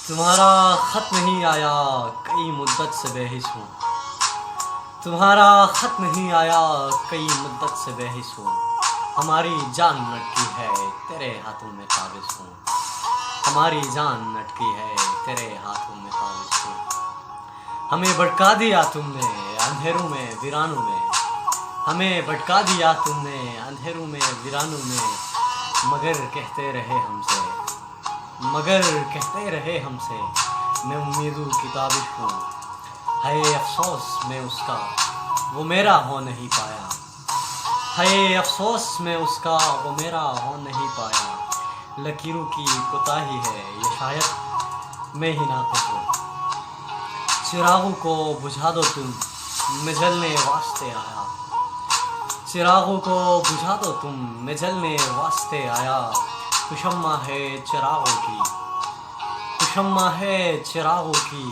تمہارا خط نہیں آیا کئی مدت سے بحث ہوں، تمہارا خط نہیں آیا کئی مدت سے بحث ہوں، ہماری جان لٹکی ہے تیرے ہاتھوں میں قابض ہوں، ہماری جان لٹکی ہے تیرے ہاتھوں میں قابض ہوں۔ ہمیں بھٹکا دیا تم نے اندھیروں میں ویرانوں میں، ہمیں بھٹکا دیا تم نے اندھیروں میں ویرانوں میں، مگر کہتے رہے ہم سے، مگر کہتے رہے ہم سے، میں امیدوں کی تابش ہوں۔ ہے افسوس میں اس کا وہ میرا ہو نہیں پایا، ہے افسوس میں اس کا وہ میرا ہو نہیں پایا، لکیروں کی کوتاہی ہے یہ شاید میں ہی ناقص ہوں۔ چراغوں کو بجھا دو تم میں جلنے واسطے آیا، چراغوں کو بجھا دو تم میں جلنے واسطے آیا، خوشامہ ہے چراغوں کی، خوشامہ ہے چراغوں کی،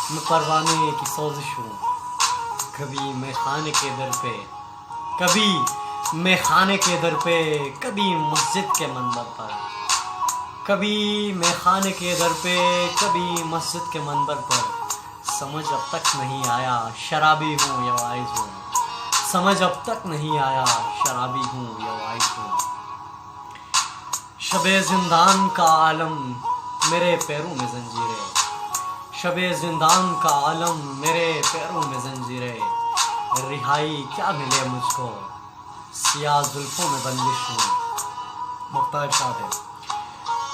میں پروانے کی سوزش ہوں۔ کبھی میں خانے کے در پہ، کبھی میں خانے کے در پہ، کبھی مسجد کے منبر پر، کبھی میں خانے کے در پہ، کبھی مسجد کے منبر پر، سمجھ اب تک نہیں آیا شرابی ہوں یا وائز ہوں، سمجھ اب تک نہیں آیا شرابی ہوں یا وائز ہوں۔ شب زندان کا عالم میرے پیروں میں زنجیریں، شب زندان کا عالم میرے پیروں میں زنجیریں، رہائی کیا ملے مجھ کو سیاہ زلفوں میں بندش ہوں۔ مختار شاد ہے۔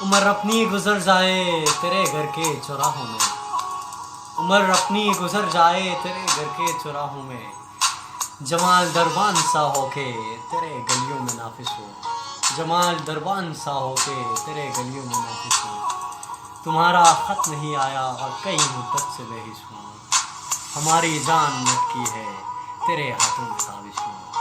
عمر اپنی گزر جائے تیرے گھر کے چوراہوں میں، عمر اپنی گزر جائے تیرے گھر کے چوراہوں میں، جمال دربان سا ہو کے تیرے گلیوں میں نافذ ہو، جمال دربان سا ہو کے تیرے گلیوں میں نافذ ہو۔ تمہارا خط نہیں آیا اور کئی مدت سے بحث ہوں، ہماری جان لٹکی ہے تیرے ہاتھوں میں قابض ہوں۔